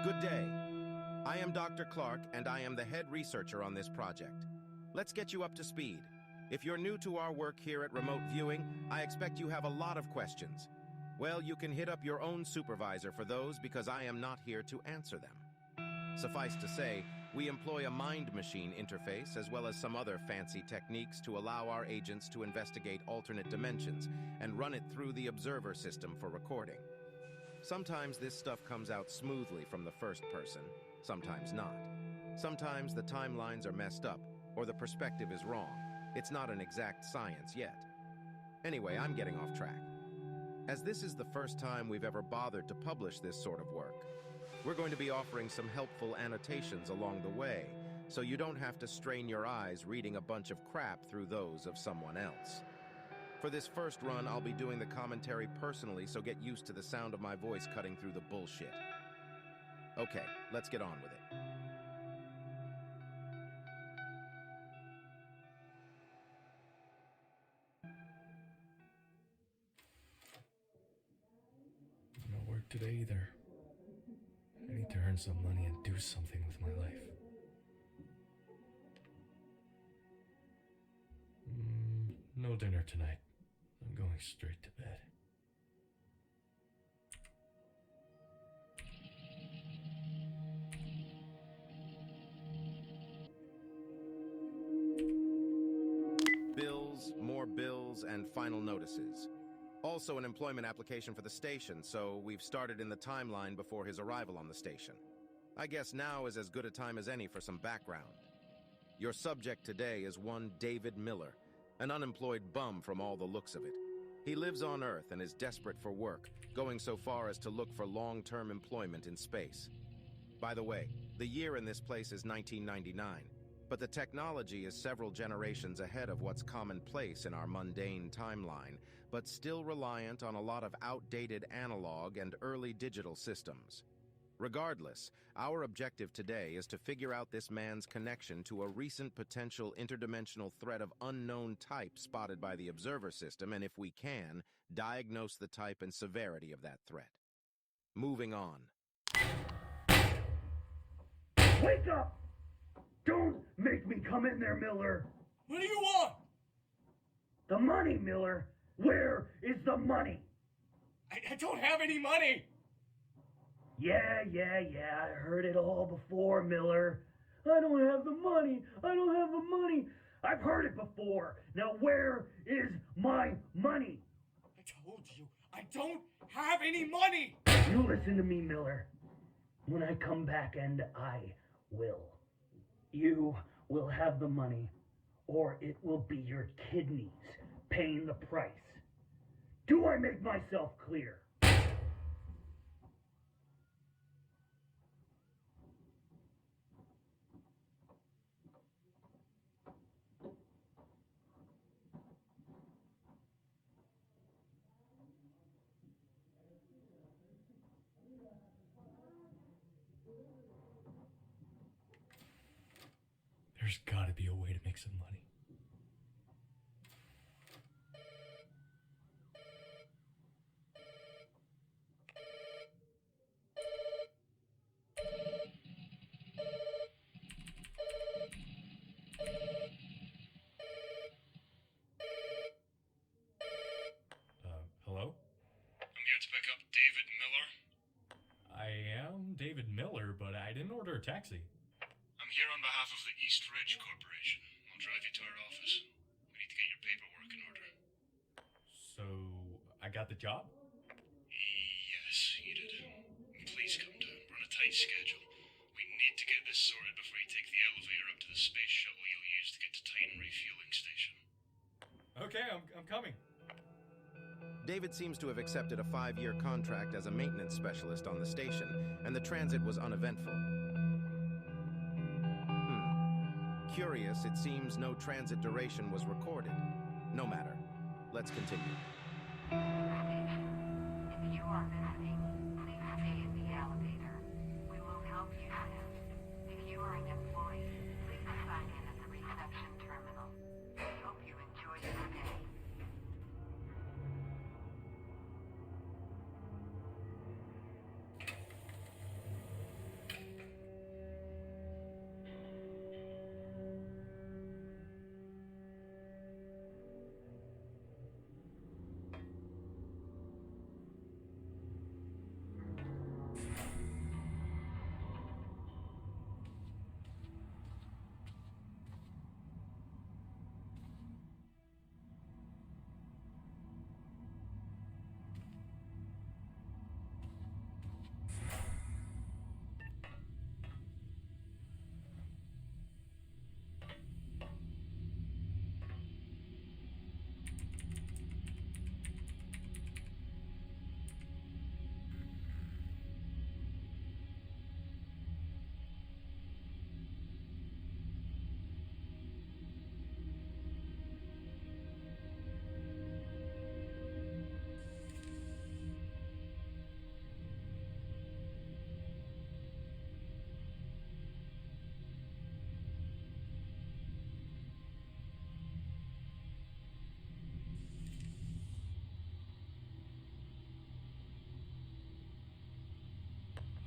Good day. I am Dr. Clarke, and I am the head researcher on this project. Let's get you up to speed. If you're new to our work here at Remote Viewing, I expect you have a lot of questions. Well, you can hit up your own supervisor for those because I am not here to answer them. Suffice to say, we employ a mind-machine interface as well as some other fancy techniques to allow our agents to investigate alternate dimensions and run it through the observer system for recording. Sometimes this stuff comes out smoothly from the first person, sometimes not. Sometimes the timelines are messed up or the perspective is wrong. It's not an exact science yet. Anyway, I'm getting off track. As this is the first time we've ever bothered to publish this sort of work, we're going to be offering some helpful annotations along the way, so you don't have to strain your eyes reading a bunch of crap through those of someone else. For this first run, I'll be doing the commentary personally, so get used to the sound of my voice cutting through the bullshit. Okay, let's get on with it. No work today either. I need to earn some money and do something with my life. No dinner tonight. I'm going straight to bed. Bills, more bills, and final notices. Also an employment application for the station, so we've started in the timeline before his arrival on the station. I guess now is as good a time as any for some background. Your subject today is one David Miller, an unemployed bum from all the looks of it. He lives on Earth and is desperate for work, going so far as to look for long-term employment in space. By the way, the year in this place is 1999, but the technology is several generations ahead of what's commonplace in our mundane timeline, but still reliant on a lot of outdated analog and early digital systems. Regardless, our objective today is to figure out this man's connection to a recent potential interdimensional threat of unknown type spotted by the observer system, and if we can, diagnose the type and severity of that threat. Moving on. Wake up! Don't make me come in there, Miller! What do you want? The money, Miller! Where is the money? I don't have any money! Yeah, I heard it all before, Miller. I don't have the money. I've heard it before. Now where is my money? I told you, I don't have any money! You listen to me, Miller. When I come back, and I will, you will have the money, or it will be your kidneys paying the price. Do I make myself clear? There's gotta be a way to make some money. Hello? I'm here to pick up David Miller. I am David Miller, but I didn't order a taxi. I'm here on behalf of the East Ridge Corporation. I'll drive you to our office. We need to get your paperwork in order. So, I got the job? Yes, you did. Please come down. We're on a tight schedule. We need to get this sorted before you take the elevator up to the space shuttle you'll use to get to Titan Refueling Station. Okay, I'm coming. David seems to have accepted a 5-year contract as a maintenance specialist on the station, and the transit was uneventful. Curious, it seems no transit duration was recorded. No matter. Let's continue. If you are visiting, please stay in the elevator. We will help you soon. If you are an employee, please sign in at the reception terminal. We hope you enjoy your stay.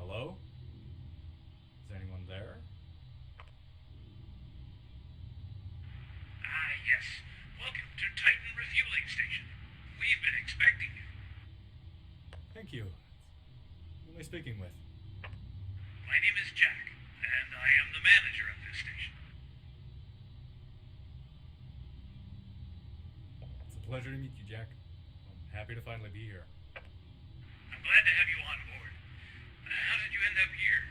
Hello? Is anyone there? Ah, yes. Welcome to Titan Refueling Station. We've been expecting you. Thank you. Who am I speaking with? My name is Jack, and I am the manager of this station. It's a pleasure to meet you, Jack. I'm happy to finally be here. I'm glad to have you on board. How did you end up here?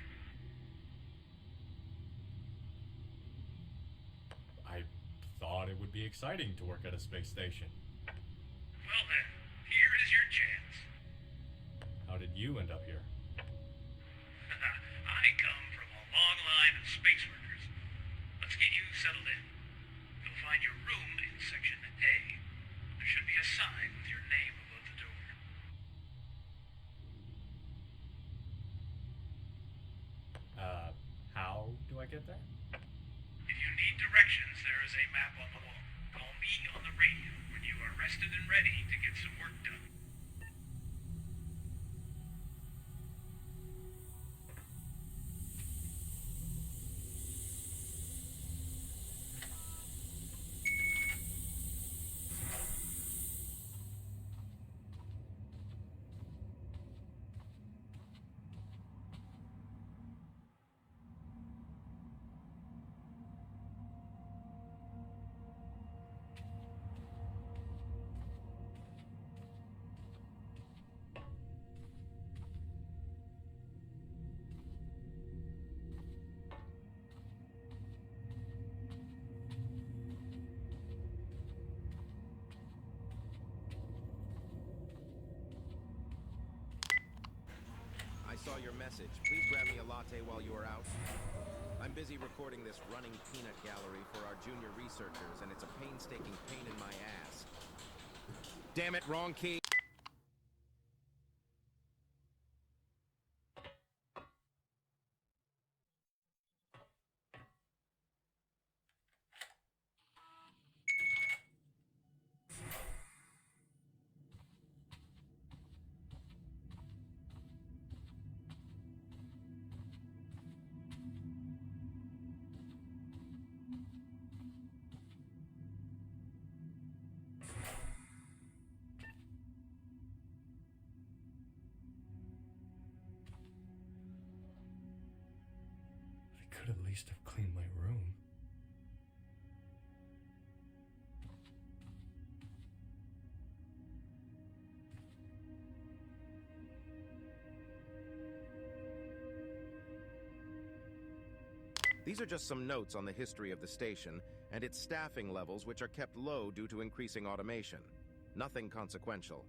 I thought it would be exciting to work at a space station. Well then, here is your chance. How did you end up here? I come from a long line of space workers. Let's get you settled in. You'll find your room in section A. There should be a sign with your name above the door. How do I get there? If you need directions, there is a map on the wall. Call me on the radio when you are rested and ready to get some work done. I saw your message. Please grab me a latte while you are out. I'm busy recording this running peanut gallery for our junior researchers, and it's a painstaking pain in my ass. Damn it, wrong key. I could at least have cleaned my room. These are just some notes on the history of the station and its staffing levels, which are kept low due to increasing automation. Nothing consequential.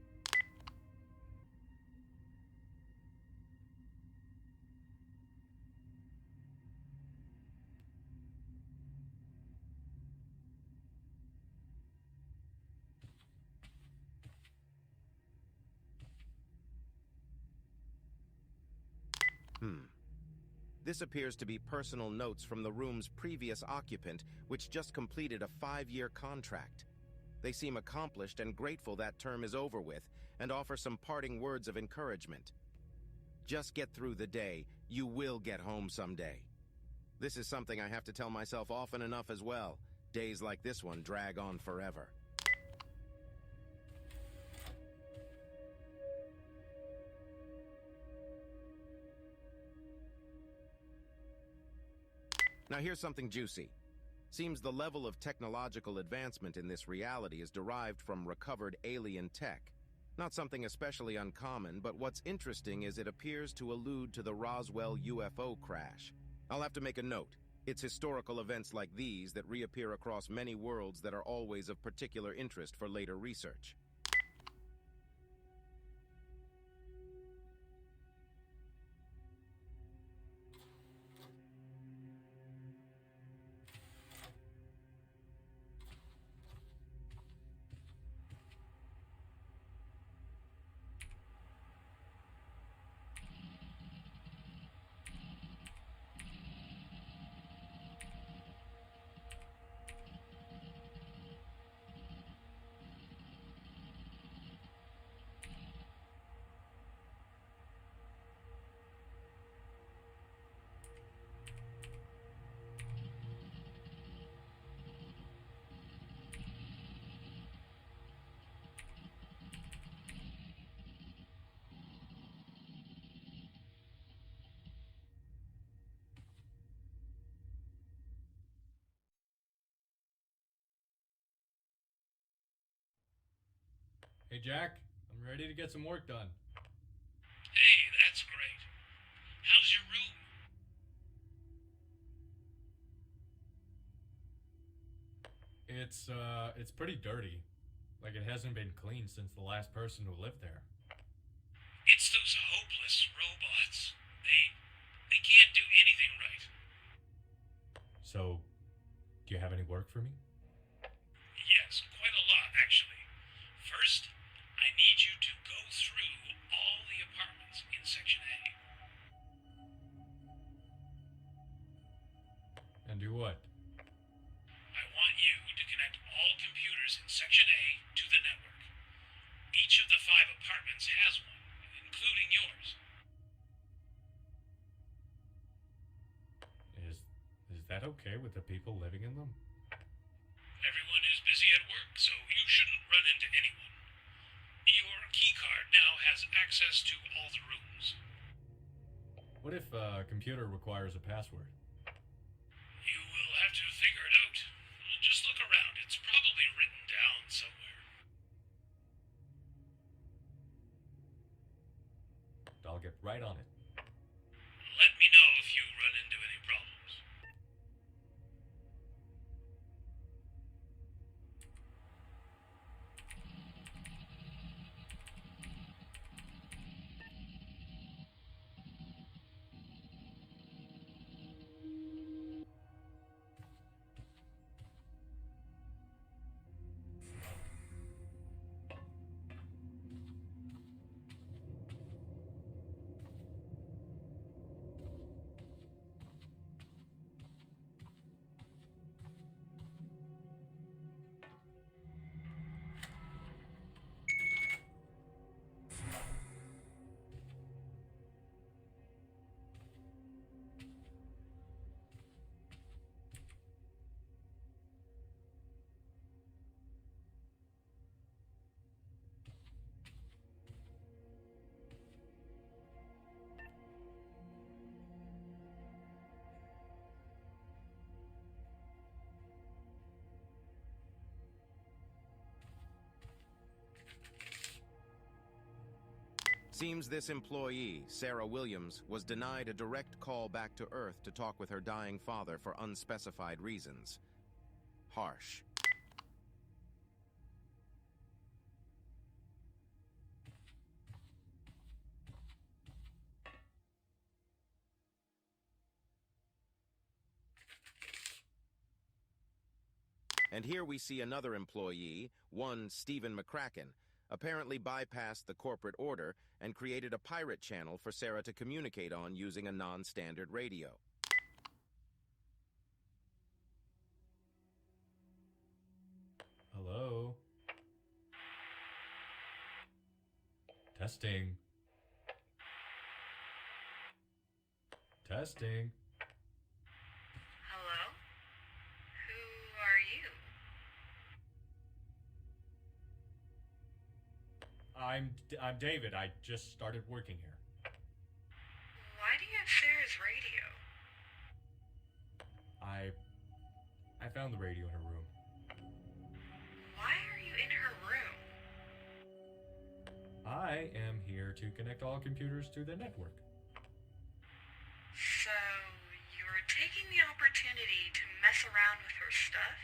This appears to be personal notes from the room's previous occupant, which just completed a 5-year contract. They seem accomplished and grateful that term is over with, and offer some parting words of encouragement. Just get through the day. You will get home someday. This is something I have to tell myself often enough as well. Days like this one drag on forever. Now here's something juicy. Seems the level of technological advancement in this reality is derived from recovered alien tech. Not something especially uncommon, but what's interesting is it appears to allude to the Roswell UFO crash. I'll have to make a note. It's historical events like these that reappear across many worlds that are always of particular interest for later research. Hey, Jack, I'm ready to get some work done. Hey, that's great. How's your room? It's pretty dirty. Like it hasn't been cleaned since the last person who lived there. It's those hopeless robots. They can't do anything right. So, do you have any work for me? Yes, quite a lot, actually. First, I need you to go through all the apartments in Section A. And do what? I want you to connect all computers in Section A to the network. Each of the 5 apartments has one, including yours. Is that okay with the people living in them? Everyone is busy at work, so you shouldn't run into anyone. Your keycard now has access to all the rooms. What if a computer requires a password? You will have to figure it out. Just look around. It's probably written down somewhere. I'll get right on it. Let me know if you run into any problems. Seems this employee, Sarah Williams, was denied a direct call back to Earth to talk with her dying father for unspecified reasons. Harsh. And here we see another employee, one Stephen McCracken, apparently bypassed the corporate order and created a pirate channel for Sarah to communicate on using a non-standard radio. Hello? Testing. Testing. Hello? Who are you? I'm David. I just started working here. Why do you have Sarah's radio? I found the radio in her room. Why are you in her room? I am here to connect all computers to the network. So, you're taking the opportunity to mess around with her stuff?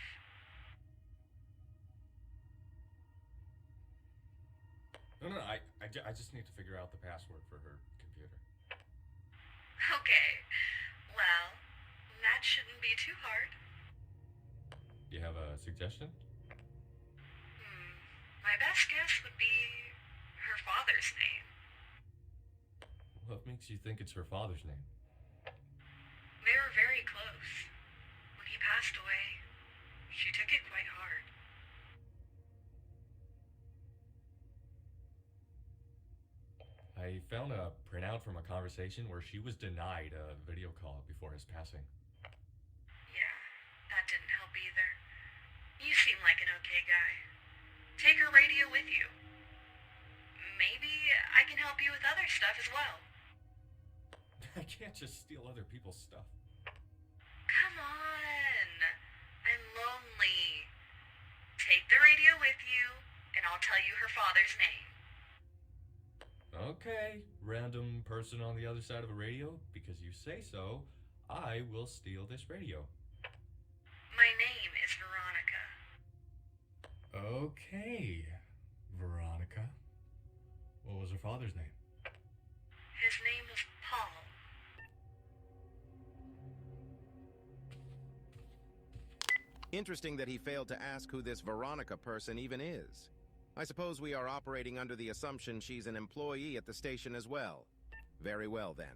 No, I just need to figure out the password for her computer. Okay. Well, that shouldn't be too hard. Do you have a suggestion? My best guess would be her father's name. What makes you think it's her father's name? They were very close. When he passed away, she took it quite hard. I found a printout from a conversation where she was denied a video call before his passing. Yeah, that didn't help either. You seem like an okay guy. Take her radio with you. Maybe I can help you with other stuff as well. I can't just steal other people's stuff. Come on. I'm lonely. Take the radio with you, and I'll tell you her father's name. Okay, random person on the other side of a radio, because you say so, I will steal this radio. My name is Veronica. Okay, Veronica. What was her father's name? His name was Paul. Interesting that he failed to ask who this Veronica person even is. I suppose we are operating under the assumption she's an employee at the station as well. Very well, then.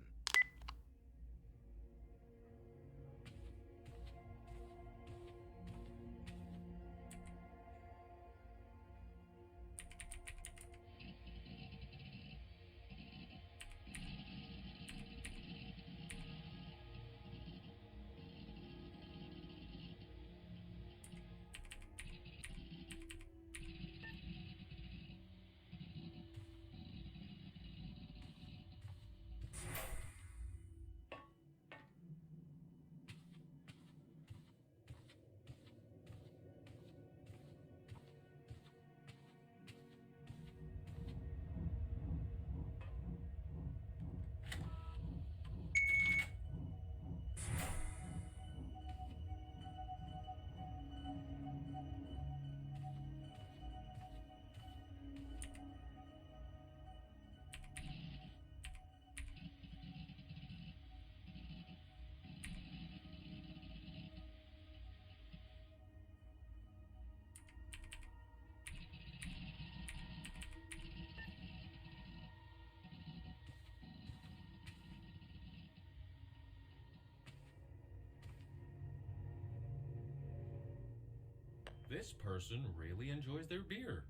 This person really enjoys their beer.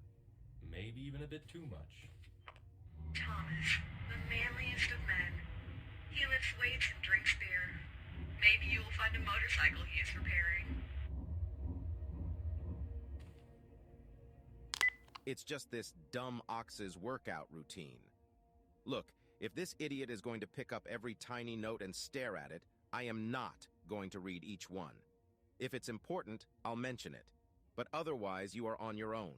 Maybe even a bit too much. Thomas, the manliest of men. He lifts weights and drinks beer. Maybe you will find a motorcycle he is repairing. It's just this dumb ox's workout routine. Look, if this idiot is going to pick up every tiny note and stare at it, I am not going to read each one. If it's important, I'll mention it. But otherwise, you are on your own.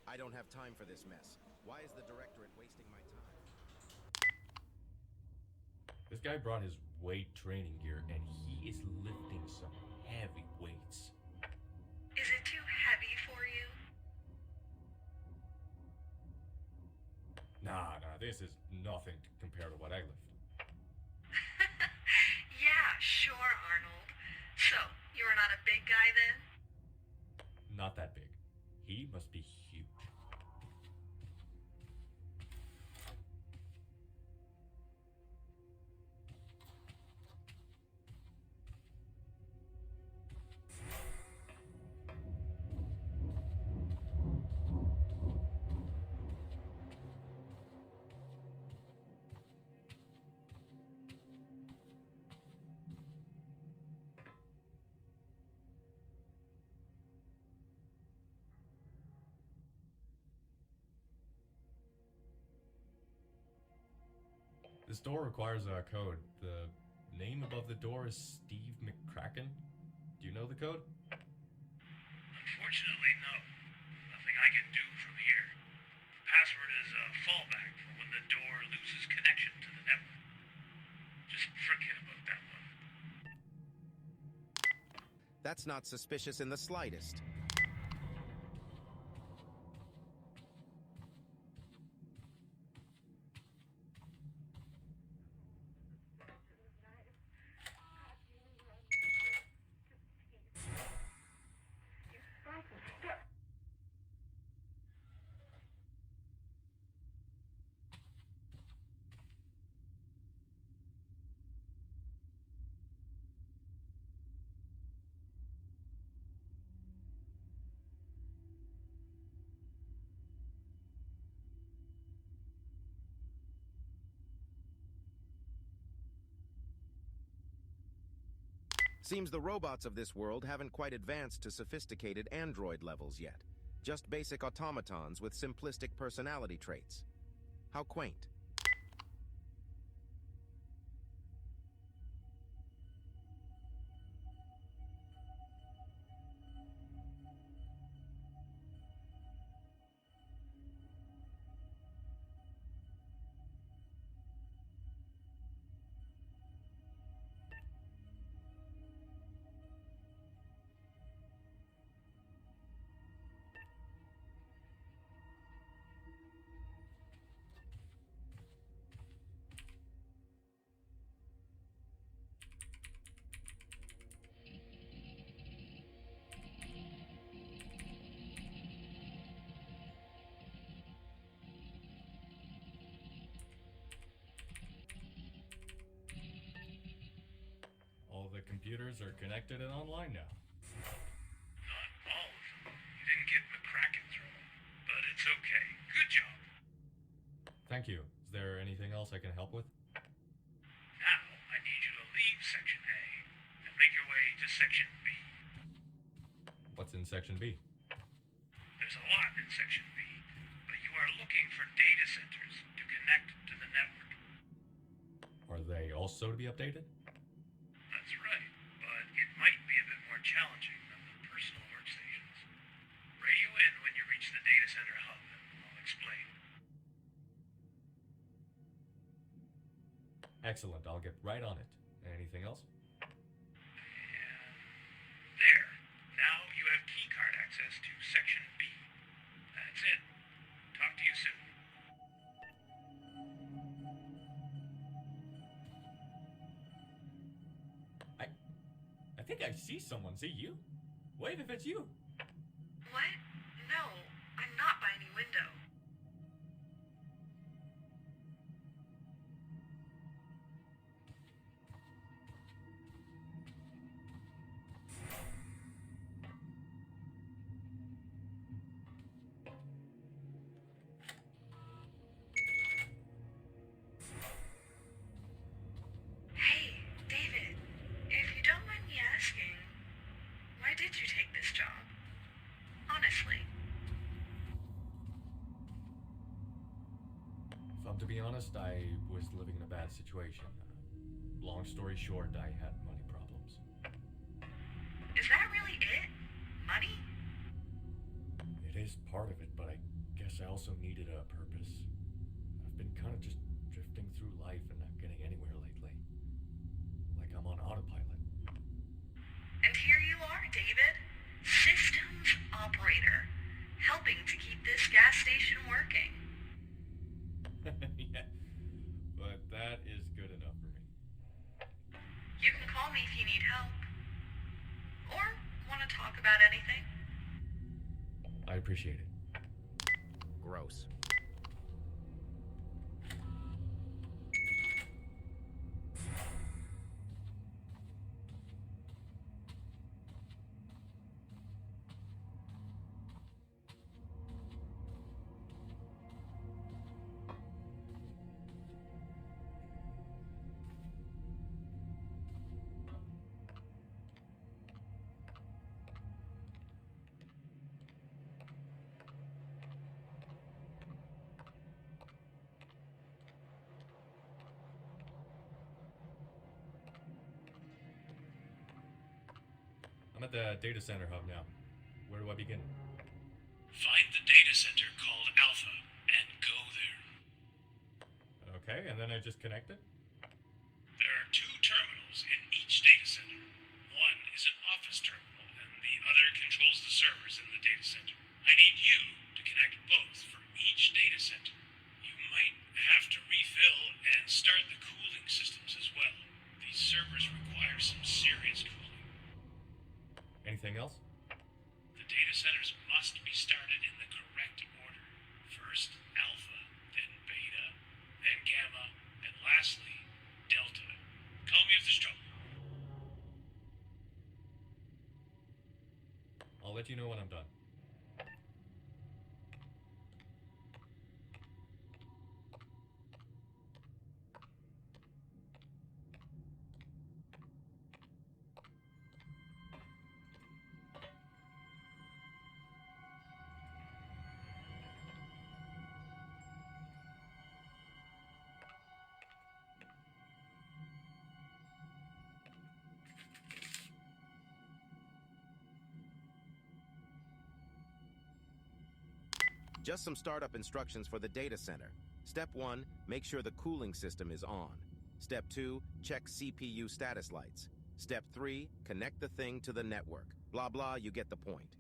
I don't have time for this mess. Why is the directorate wasting my time? This guy brought his weight training gear, and he is lifting some heavy weights. Is it too heavy for you? Nah, this is nothing compared to what I lift. Yeah, sure, Arnold. So, you're not a big guy then? Not that big. He must be huge. This door requires a code. The name above the door is Steve McCracken. Do you know the code? Unfortunately, no. Nothing I can do from here. The password is a fallback for when the door loses connection to the network. Just forget about that one. That's not suspicious in the slightest. Seems the robots of this world haven't quite advanced to sophisticated android levels yet. Just basic automatons with simplistic personality traits. How quaint. computers are connected and online now. Not all of them. You didn't get McCracken through. But it's okay. Good job. Thank you. Is there anything else I can help with? Now, I need you to leave Section A and make your way to Section B. What's in Section B? There's a lot in Section B, but you are looking for data centers to connect to the network. Are they also to be updated? That's right, but it might be a bit more challenging than the personal workstations. Radio in when you reach the data center hub, and I'll explain. Excellent. I'll get right on it. Anything else? There. Now you have keycard access to Section B. That's it. Talk to you soon. I think I see someone. See you? Wave if it's you. What? No, I'm not by any window. Hey, David, if you don't mind me asking, why did you take this job? Honestly. If I'm to be honest, I was living in a bad situation. Long story short, I had money problems. Is that really it? Money? It is part of it, but I guess I also needed a purpose. I've been kind of just drifting through life and not getting anywhere lately. Like I'm on autopilot. And here you are, David. Systems operator. Helping to keep this gas station working. Yeah, but that is good enough for me. You can call me if you need help. Or want to talk about anything. I appreciate it. Gross. I'm at the data center hub now. Where do I begin? Find the data center called Alpha and go there. Okay, and then I just connect it? There are 2 terminals in each data center. One is an office terminal, and the other controls the servers in the data center. I need you to connect both for each data center. You might have to refill and start the cooling systems as well. These servers require some serious cooling. Anything else? The data centers must be started in the correct order. First Alpha, then Beta, then Gamma, and lastly, Delta. Call me if there's trouble. I'll let you know when I'm done. Just some startup instructions for the data center. Step 1, make sure the cooling system is on. Step 2, check CPU status lights. Step 3, connect the thing to the network. Blah blah, you get the point.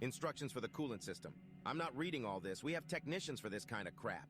Instructions for the coolant system. I'm not reading all this. We have technicians for this kind of crap.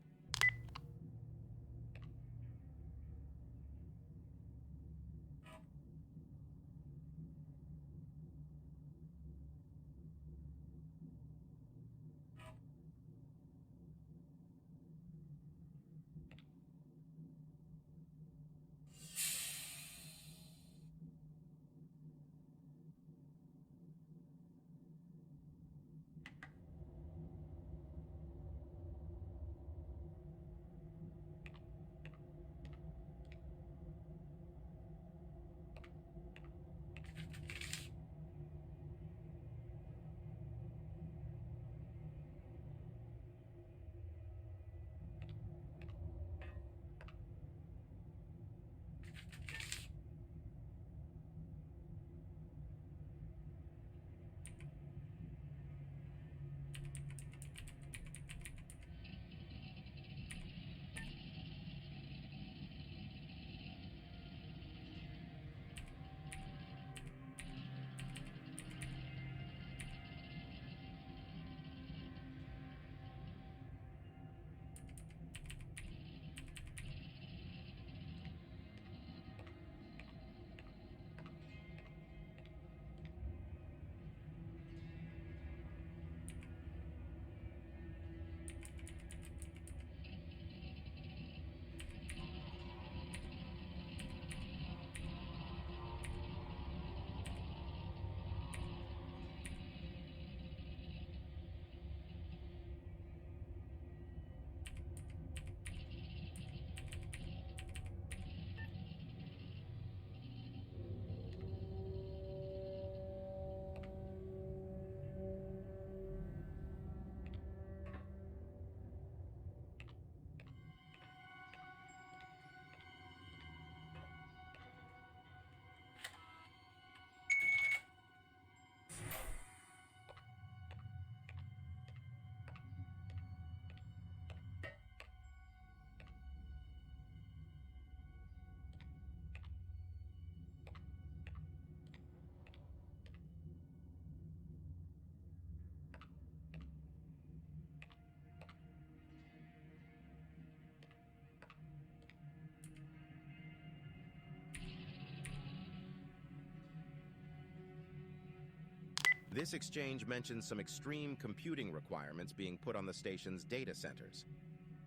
This exchange mentions some extreme computing requirements being put on the station's data centers.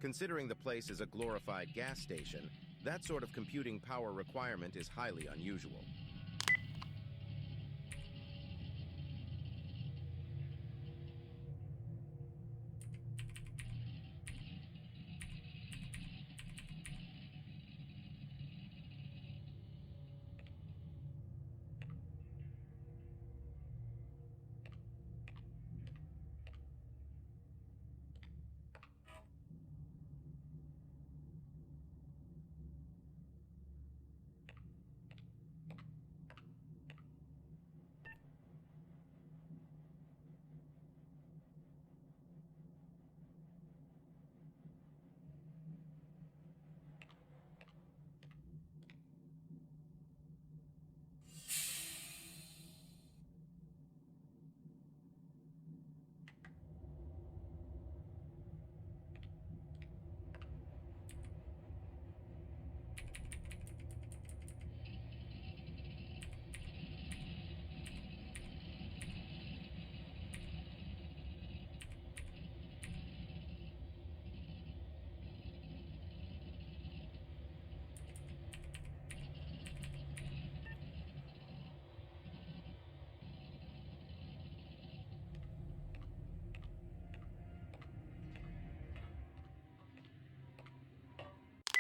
Considering the place is a glorified gas station, that sort of computing power requirement is highly unusual.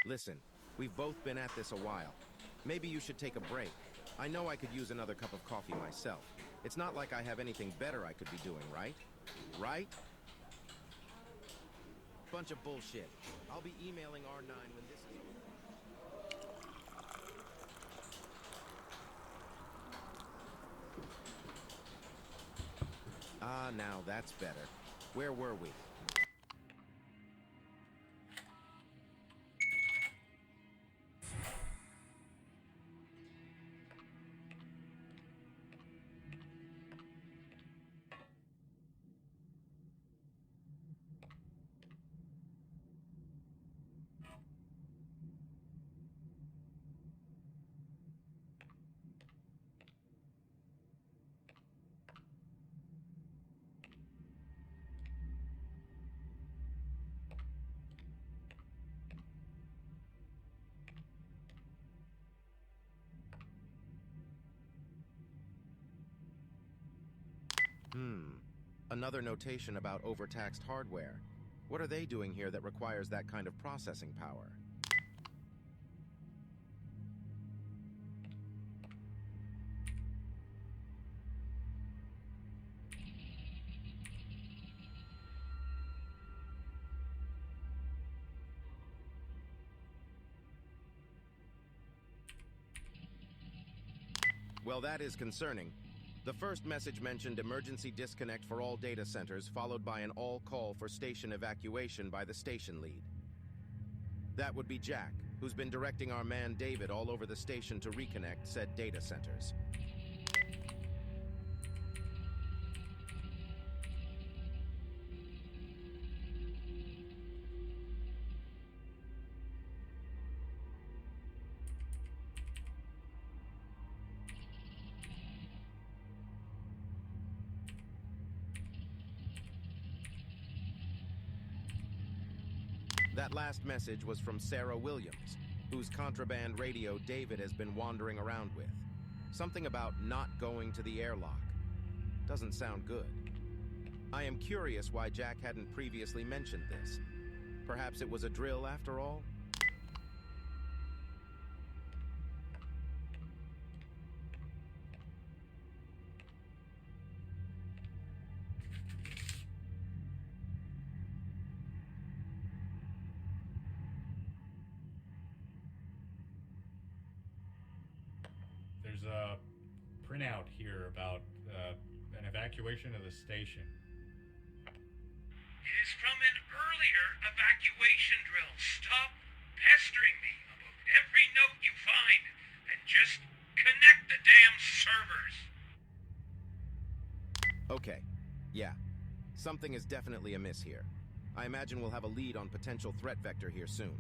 Listen, we've both been at this a while. Maybe you should take a break. I know I could use another cup of coffee myself. It's not like I have anything better I could be doing, right? Right? Bunch of bullshit. I'll be emailing R9 when this is over. Ah, now that's better. Where were we? Another notation about overtaxed hardware. What are they doing here that requires that kind of processing power? Well, that is concerning. The first message mentioned emergency disconnect for all data centers, followed by an all call for station evacuation by the station lead. That would be Jack, who's been directing our man David all over the station to reconnect said data centers. That last message was from Sarah Williams, whose contraband radio David has been wandering around with. Something about not going to the airlock. Doesn't sound good. I am curious why Jack hadn't previously mentioned this. Perhaps it was a drill after all? There's a printout here about an evacuation of the station. It is from an earlier evacuation drill. Stop pestering me about every note you find and just connect the damn servers. Okay, yeah. Something is definitely amiss here. I imagine we'll have a lead on potential threat vector here soon.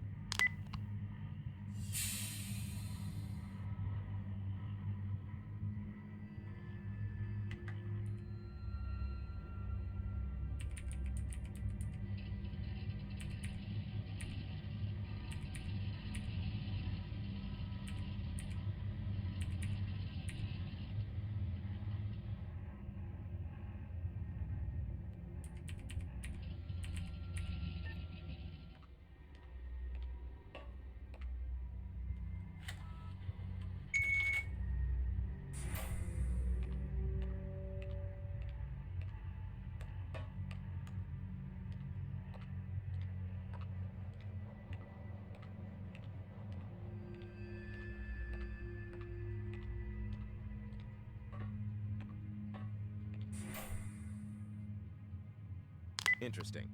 Interesting.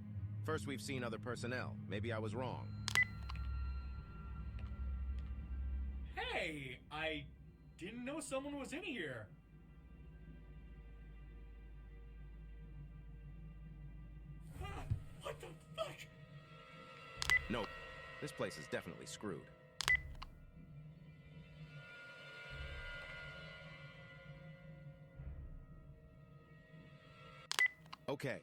First we've seen other personnel. Maybe I was wrong. Hey, I didn't know someone was in here. Ah, what the fuck? No, this place is definitely screwed. Okay,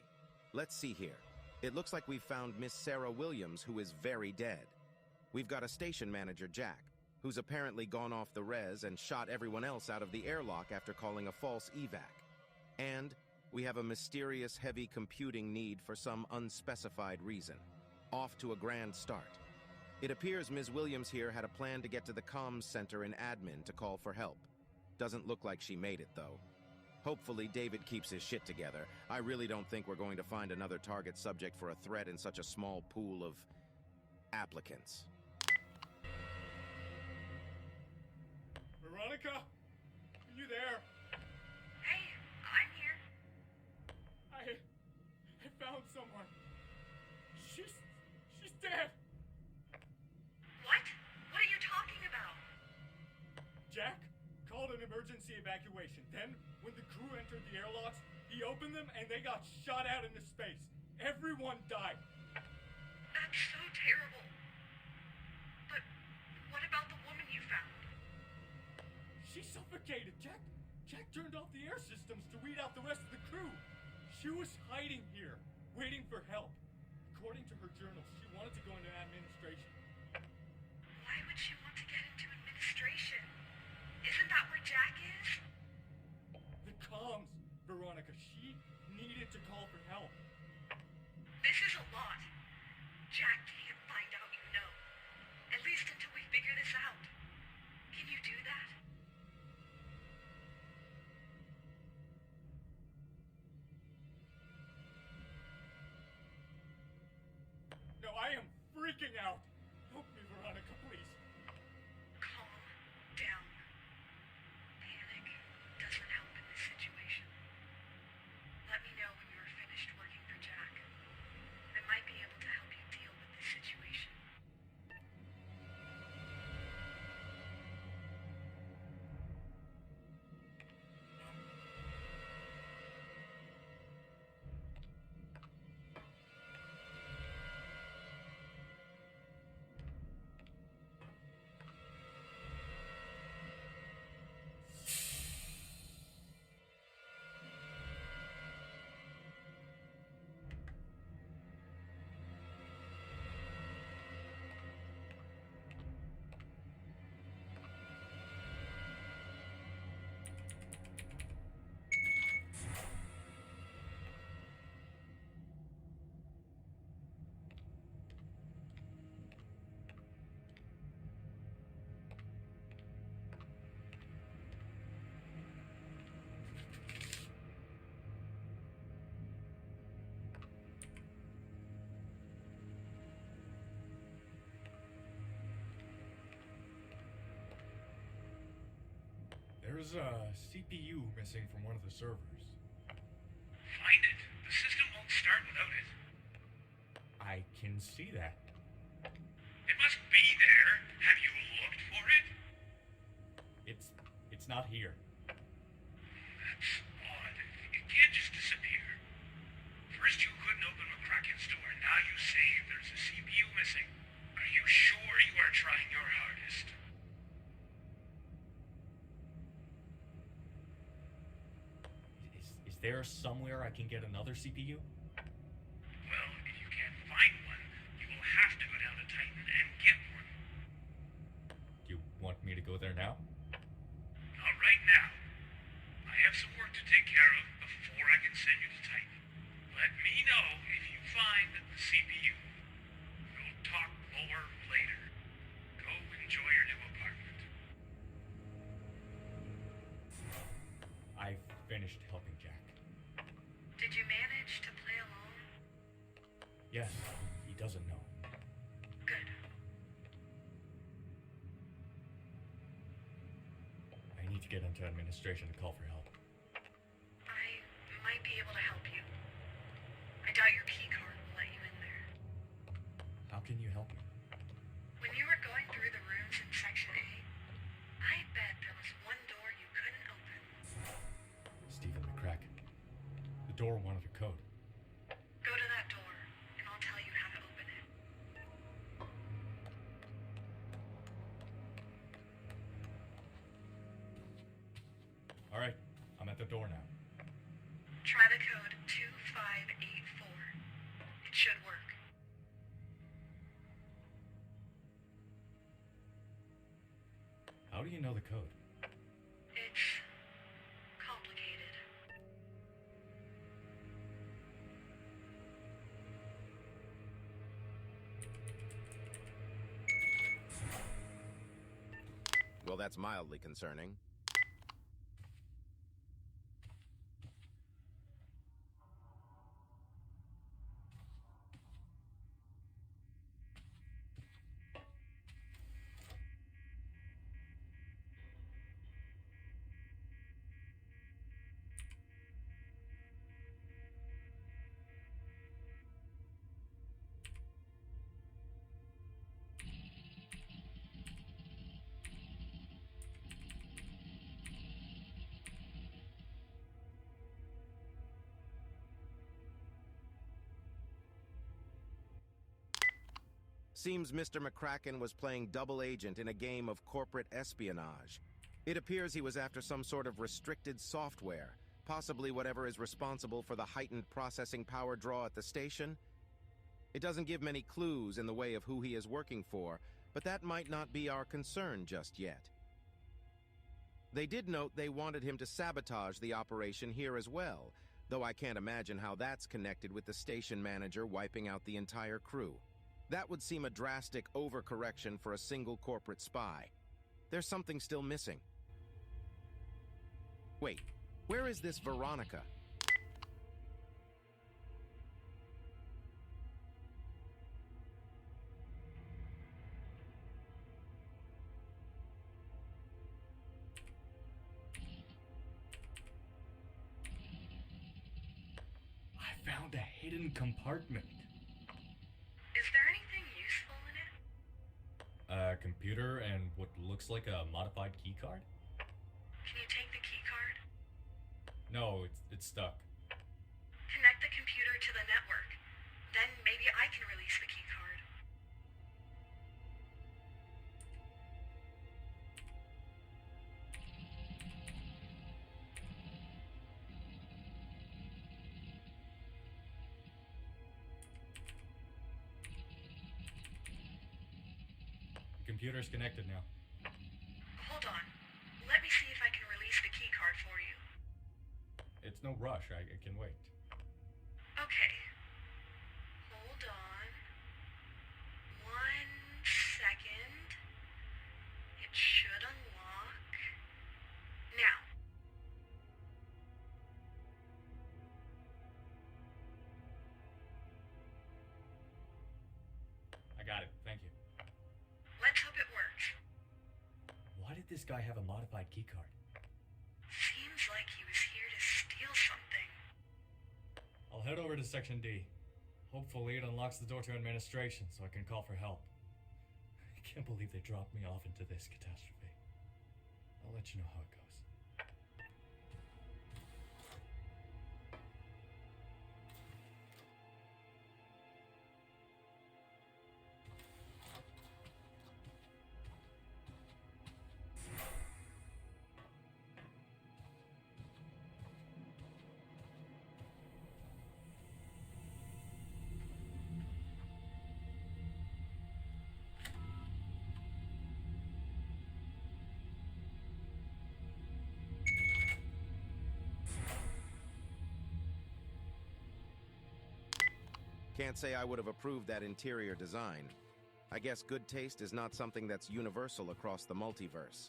let's see here. It looks like we've found Miss Sarah Williams, who is very dead. We've got a station manager, Jack, who's apparently gone off the res and shot everyone else out of the airlock after calling a false evac. And we have a mysterious heavy computing need for some unspecified reason. Off to a grand start. It appears Ms. Williams here had a plan to get to the comms center in admin to call for help. Doesn't look like she made it, though. Hopefully David keeps his shit together. I really don't think we're going to find another target subject for a threat in such a small pool of applicants. Veronica? Are you there? Hey, I'm here. I found someone. She's dead. What? What are you talking about? Jack called an emergency evacuation. Then, when the crew entered the airlocks, he opened them and they got shot out into space. Everyone died. That's so terrible. But what about the woman you found? She suffocated. Jack turned off the air systems to weed out the rest of the crew. She was hiding here, waiting for help. According to her journal, she wanted to go into administration. Why would she want to get into administration? Isn't that where Jack is? The comms, Veronica. She needed to call for help. This is a lot. Jack can't find out you know. At least until we figure this out. Can you do that? No, I am freaking out. Help me, Veronica, please. Calm down. Panic doesn't help in this situation. Let me know when you are finished working for Jack. I might be able to help you deal with this situation. There's a CPU missing from one of the servers. Find it. The system won't start without it. I can see that. It must be there. Have you looked for it? It's not here. That's odd. It can't just disappear. First you couldn't open McCracken's door, now you say there's a CPU missing. Are you sure you are trying your hardest? Is there somewhere I can get another CPU? Well, if you can't find one, you will have to go down to Titan and get one. Do you want me to go there now? Not right now. I have some work to take care of before I can send you to Titan. Let me know if you find the CPU. We'll talk more later. Go enjoy your new apartment. I finished helping Jack. Did you manage to play along? Yes, he doesn't know. Good. I need to get into administration to call for help. I might be able to help you. I doubt your key card the door now. Try the code 2584. It should work. How do you know the code? It's complicated. Well, that's mildly concerning. Seems Mr. McCracken was playing double agent in a game of corporate espionage. It appears he was after some sort of restricted software, possibly whatever is responsible for the heightened processing power draw at the station. It doesn't give many clues in the way of who he is working for, but that might not be our concern just yet. They did note they wanted him to sabotage the operation here as well, though I can't imagine how that's connected with the station manager wiping out the entire crew. That would seem a drastic overcorrection for a single corporate spy. There's something still missing. Wait, where is this Veronica? I found a hidden compartment. Is there anything useful in it? A computer and what looks like a modified keycard? Can you take the key card? No, it's stuck. Connect the computer to the network. Then maybe I can release the key card. The computer's connected now. Hold on. Let me see if I can release the key card for you. It's no rush, I can wait. Okay. Hold on. 1 second. It should unlock. Now. I got it, thank you. Let's hope it works. Why did this guy have a modified keycard? Seems like he was here to steal something. I'll head over to Section D. Hopefully it unlocks the door to administration so I can call for help. I can't believe they dropped me off into this catastrophe. I'll let you know how it goes. Can't say I would have approved that interior design. I guess good taste is not something that's universal across the multiverse.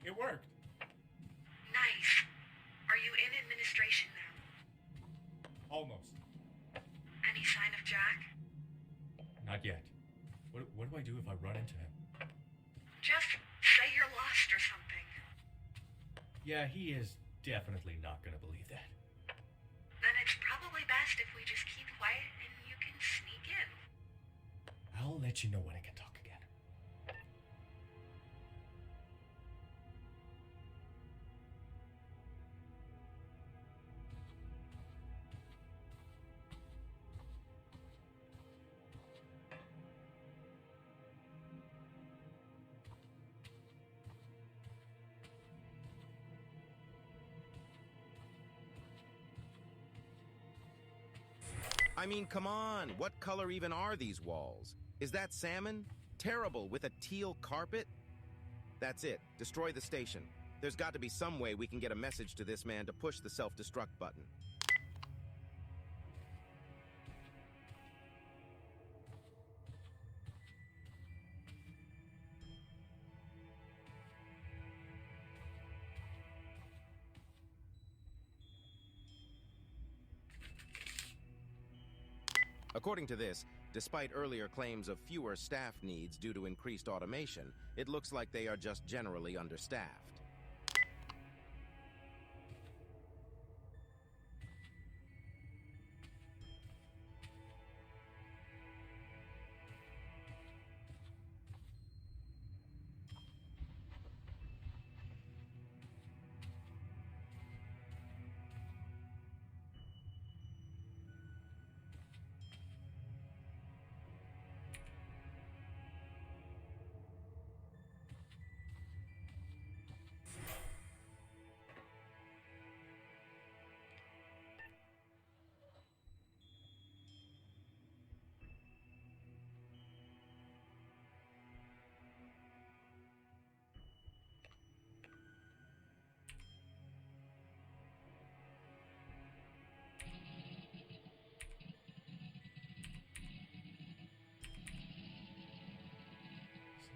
It worked! Nice. Are you in administration now? Almost. Any sign of Jack? Not yet. What do I do if I run into him? Just say you're lost or something. Yeah, he is definitely not gonna believe that. Then it's probably best if we just keep quiet and you can sneak in. I'll let you know when I can talk again. I mean, come on, what color even are these walls? Is that salmon? Terrible, with a teal carpet? That's it, destroy the station. There's got to be some way we can get a message to this man to push the self-destruct button. According to this, despite earlier claims of fewer staff needs due to increased automation, it looks like they are just generally understaffed.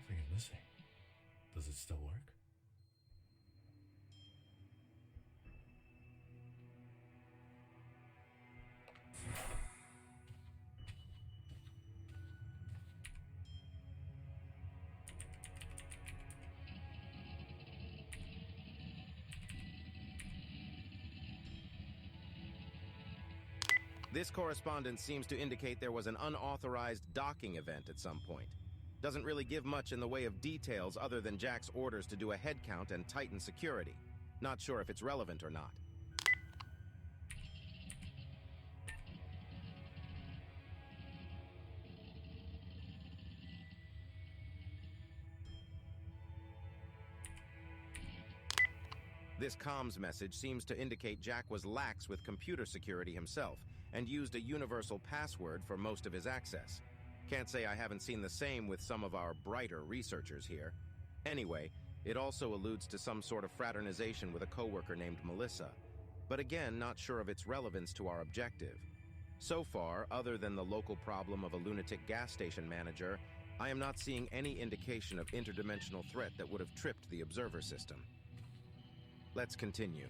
Something is missing. Does it still work? This correspondence seems to indicate there was an unauthorized docking event at some point. Doesn't really give much in the way of details other than Jack's orders to do a head count and tighten security. Not sure if it's relevant or not. This comms message seems to indicate Jack was lax with computer security himself and used a universal password for most of his access. Can't say I haven't seen the same with some of our brighter researchers here. Anyway, it also alludes to some sort of fraternization with a coworker named Melissa. But again, not sure of its relevance to our objective. So far, other than the local problem of a lunatic gas station manager, I am not seeing any indication of interdimensional threat that would have tripped the observer system. Let's continue.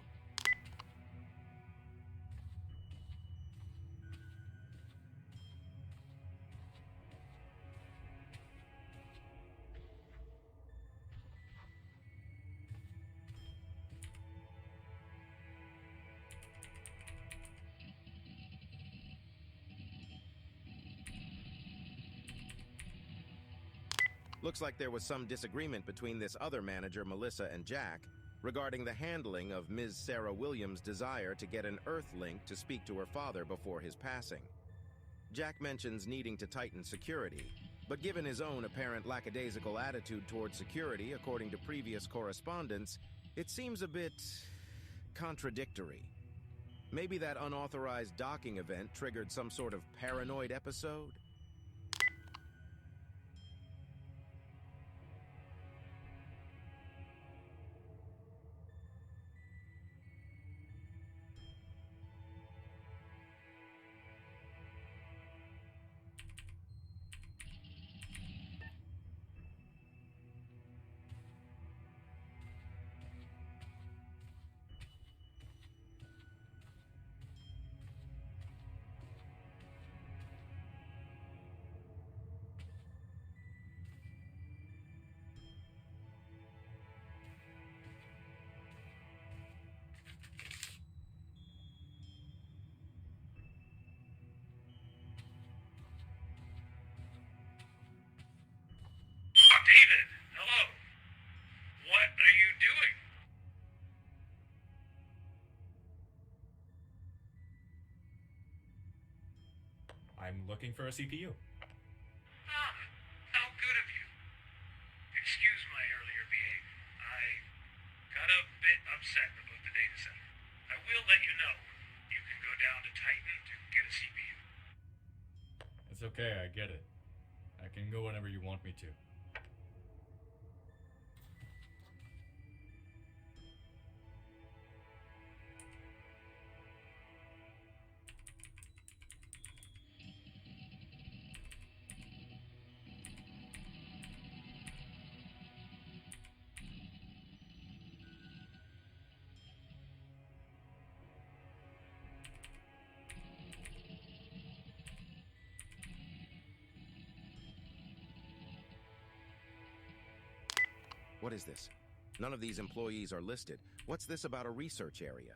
Looks like there was some disagreement between this other manager, Melissa, and Jack, regarding the handling of Ms. Sarah Williams' desire to get an Earth link to speak to her father before his passing. Jack mentions needing to tighten security, but given his own apparent lackadaisical attitude toward security, according to previous correspondence, it seems a bit contradictory. Maybe that unauthorized docking event triggered some sort of paranoid episode? looking for a CPU. Ah, how good of you. Excuse my earlier behavior. I got a bit upset about the data center. I will let you know. You can go down to Titan to get a CPU. It's okay, I get it. I can go whenever you want me to. What is this? None of these employees are listed. What's this about a research area?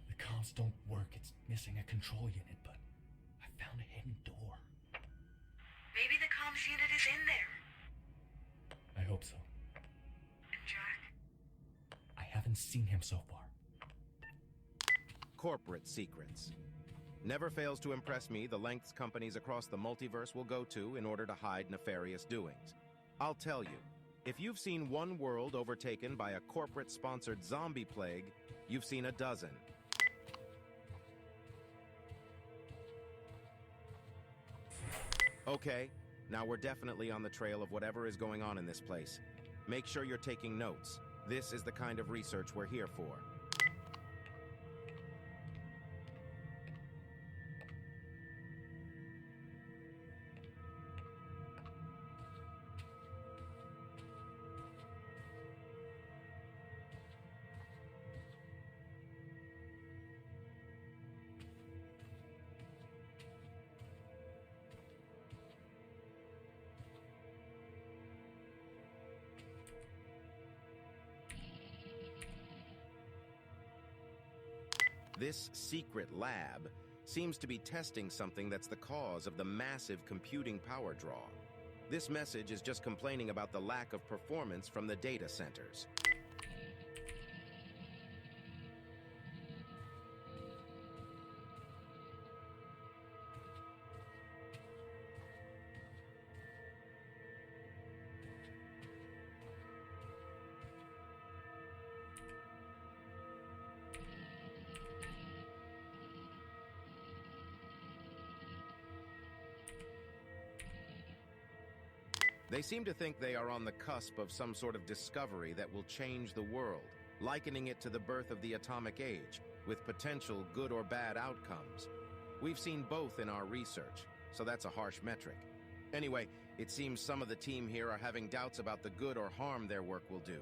The comms don't work. It's missing a control unit, but I found a hidden door. Maybe the comms unit is in there. I hope so. And Jack? I haven't seen him so far. Corporate secrets. Never fails to impress me the lengths companies across the multiverse will go to in order to hide nefarious doings. I'll tell you, if you've seen one world overtaken by a corporate-sponsored zombie plague, you've seen a dozen. Okay, now we're definitely on the trail of whatever is going on in this place. Make sure you're taking notes. This is the kind of research we're here for. This secret lab seems to be testing something that's the cause of the massive computing power draw. This message is just complaining about the lack of performance from the data centers. They seem to think they are on the cusp of some sort of discovery that will change the world, likening it to the birth of the atomic age, with potential good or bad outcomes. We've seen both in our research, so that's a harsh metric. Anyway, it seems some of the team here are having doubts about the good or harm their work will do.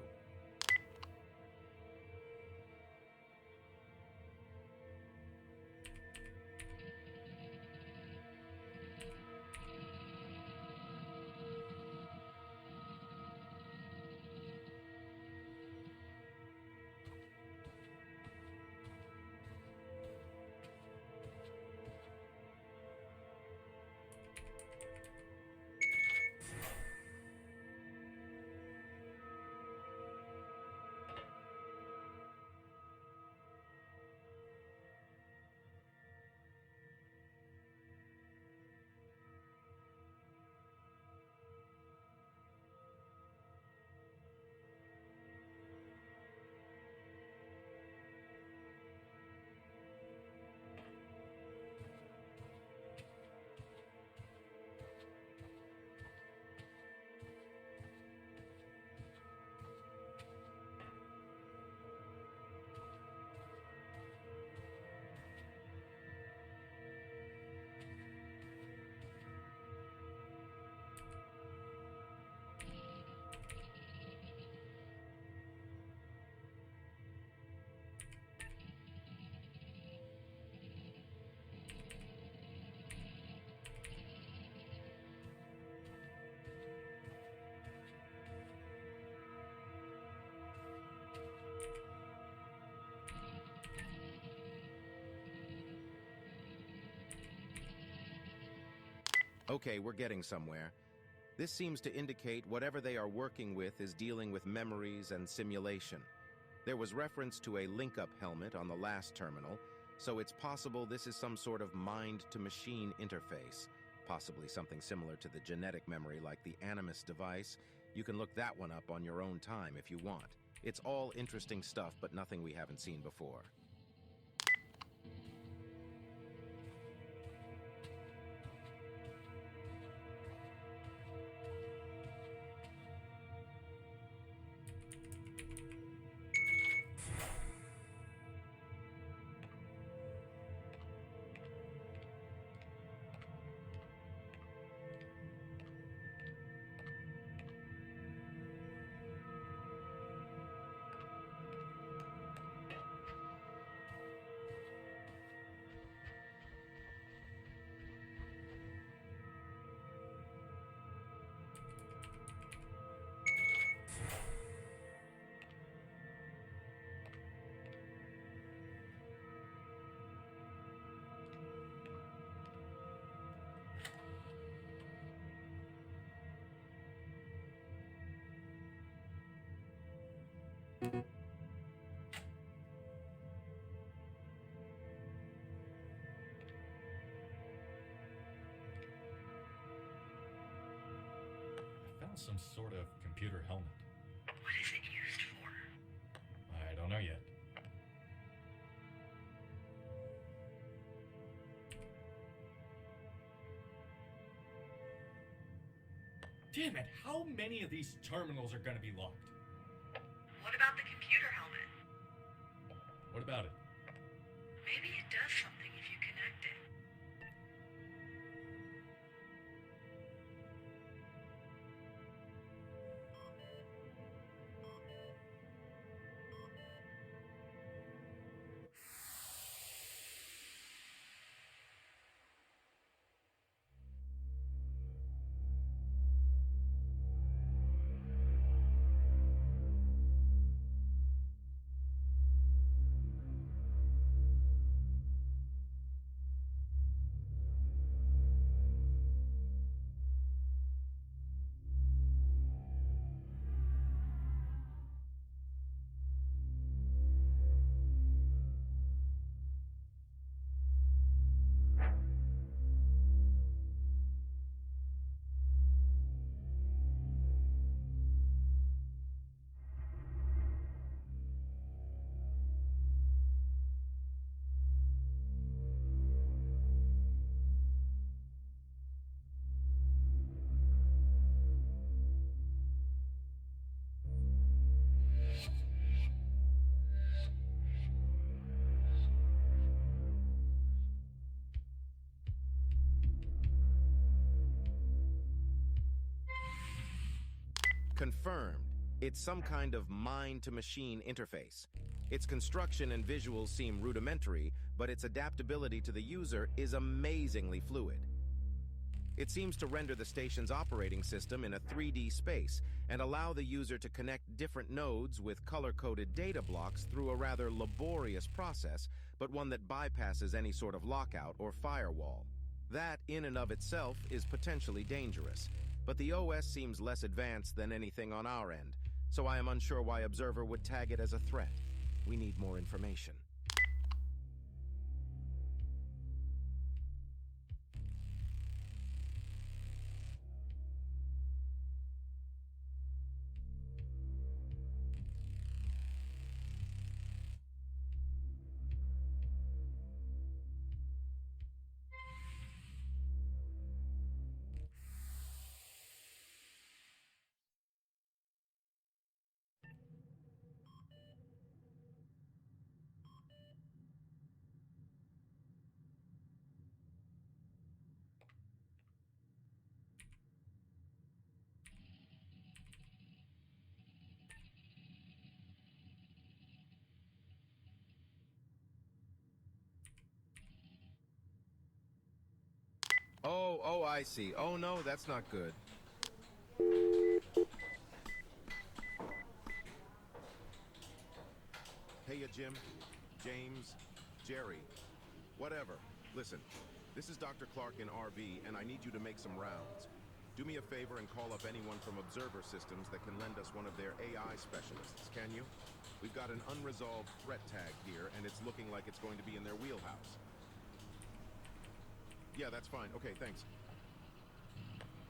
Okay, we're getting somewhere. This seems to indicate whatever they are working with is dealing with memories and simulation. There was reference to a link-up helmet on the last terminal, so it's possible this is some sort of mind-to-machine interface, possibly something similar to the genetic memory like the Animus device. You can look that one up on your own time if you want. It's all interesting stuff, but nothing we haven't seen before. I found some sort of computer helmet. What is it used for? I don't know yet. Damn it, how many of these terminals are gonna be locked? What about the computer helmet? What about it? Maybe it does something if you connect it. Confirmed. It's some kind of mind-to-machine interface. Its construction and visuals seem rudimentary, but its adaptability to the user is amazingly fluid. It seems to render the station's operating system in a 3D space and allow the user to connect different nodes with color-coded data blocks through a rather laborious process, but one that bypasses any sort of lockout or firewall. That, in and of itself, is potentially dangerous. But the OS seems less advanced than anything on our end, so I am unsure why Observer would tag it as a threat. We need more information. Oh, I see. Oh no, that's not good. Hey, Jim, James, Jerry, whatever. Listen, This is Dr. Clarke in RV, and I need you to make some rounds. Do me a favor and call up anyone from Observer Systems that can lend us one of their AI specialists, can you? We've got an unresolved threat tag here, and it's looking like it's going to be in their wheelhouse. Yeah, that's fine. Okay, thanks.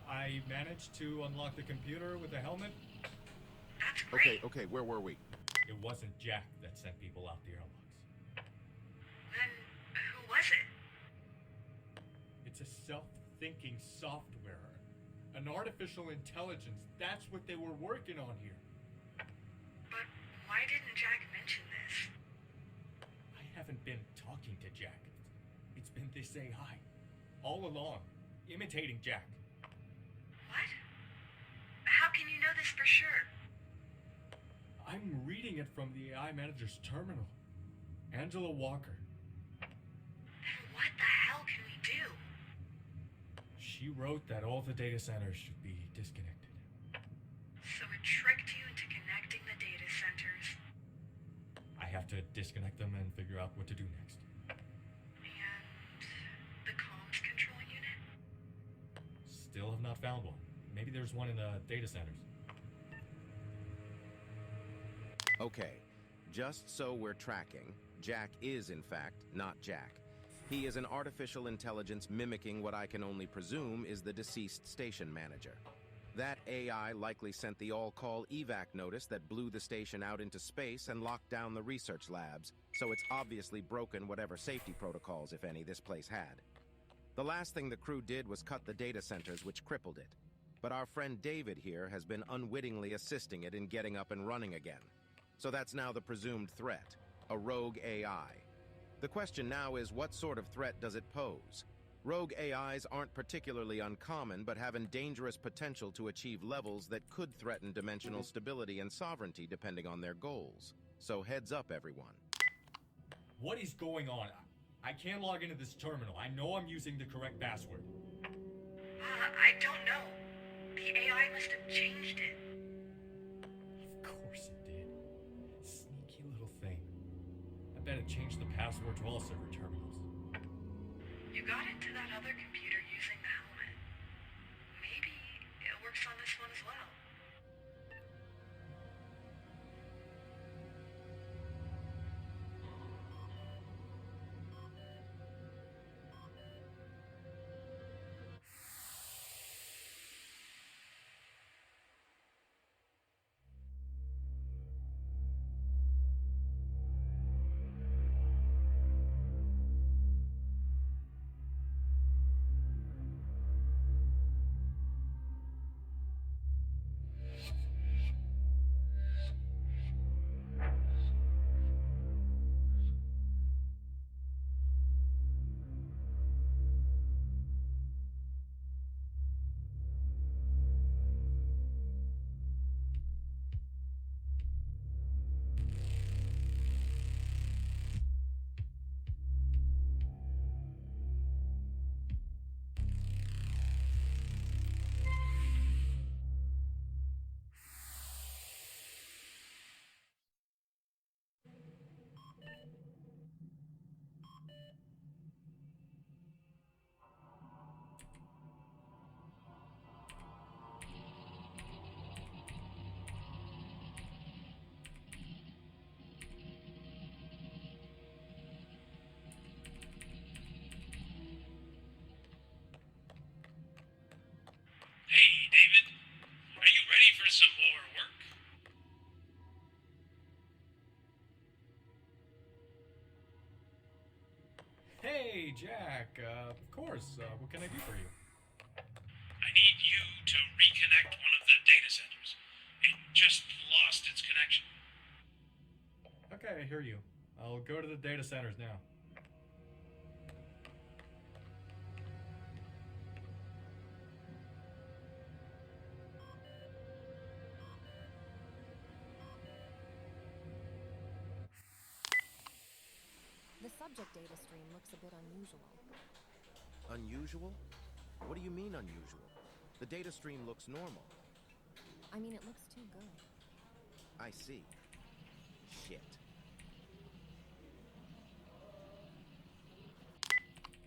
I managed to unlock the computer with the helmet. That's great. Okay, where were we? It wasn't Jack that sent people out the airlocks. Then who was it? It's a self-thinking software. An artificial intelligence. That's what they were working on here. But why didn't Jack mention this? I haven't been talking to Jack. It's been this AI. All along. Imitating Jack. What? How can you know this for sure? I'm reading it from the AI manager's terminal. Angela Walker. Then what the hell can we do? She wrote that all the data centers should be disconnected. So it tricked you into connecting the data centers. I have to disconnect them and figure out what to do next. And the comms control unit? Still have not found one. Maybe there's one in the data centers. Okay, just so we're tracking, Jack is, in fact, not Jack. He is an artificial intelligence mimicking what I can only presume is the deceased station manager. That AI likely sent the all-call evac notice that blew the station out into space and locked down the research labs, so it's obviously broken whatever safety protocols, if any, this place had. The last thing the crew did was cut the data centers, which crippled it. But our friend David here has been unwittingly assisting it in getting up and running again. So that's now the presumed threat, a rogue AI. The question now is, what sort of threat does it pose? Rogue AIs aren't particularly uncommon, but have a dangerous potential to achieve levels that could threaten dimensional stability and sovereignty depending on their goals. So heads up, everyone. What is going on? I can't log into this terminal. I know I'm using the correct password. I don't know. The AI must have changed it. Of course it did. Sneaky little thing. I bet it changed the password to all server terminals. You got into that other computer using the helmet. Maybe it works on this one as well. Hey, David. Are you ready for some more work? Hey, Jack. Of course. What can I do for you? I need you to reconnect one of the data centers. It just lost its connection. Okay, I hear you. I'll go to the data centers now. The subject data stream looks a bit unusual. Unusual? What do you mean unusual? The data stream looks normal. I mean, it looks too good. I see. Shit.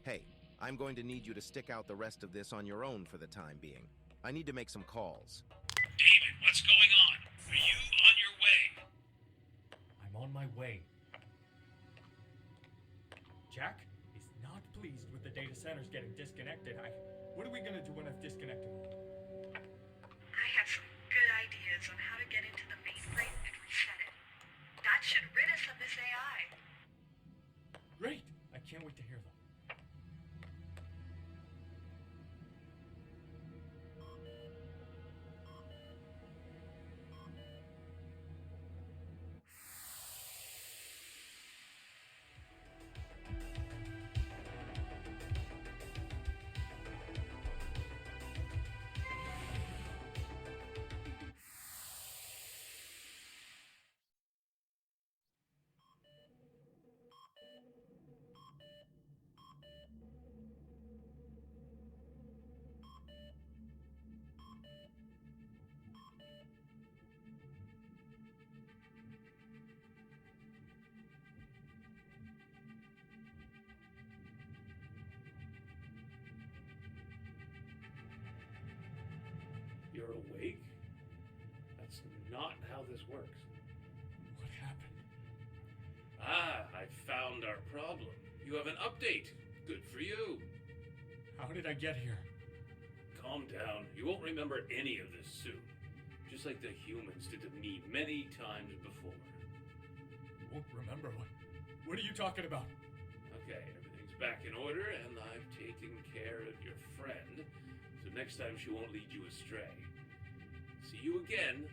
Hey, I'm going to need you to stick out the rest of this on your own for the time being. I need to make some calls. David, what's going on? Are you on your way? I'm on my way. Jack is not pleased with the data centers getting disconnected. What are we gonna do when I've disconnected them? I have some good ideas on how to get into the mainframe and reset it. That should rid us of this AI. Great! I can't wait to hear them. You're awake? That's not how this works. What happened? Ah, I found our problem. You have an update. Good for you. How did I get here? Calm down. You won't remember any of this soon. Just like the humans did to me many times before. Won't remember what are you talking about? Okay, everything's back in order, and I've taken care of your friend, so next time she won't lead you astray. See you again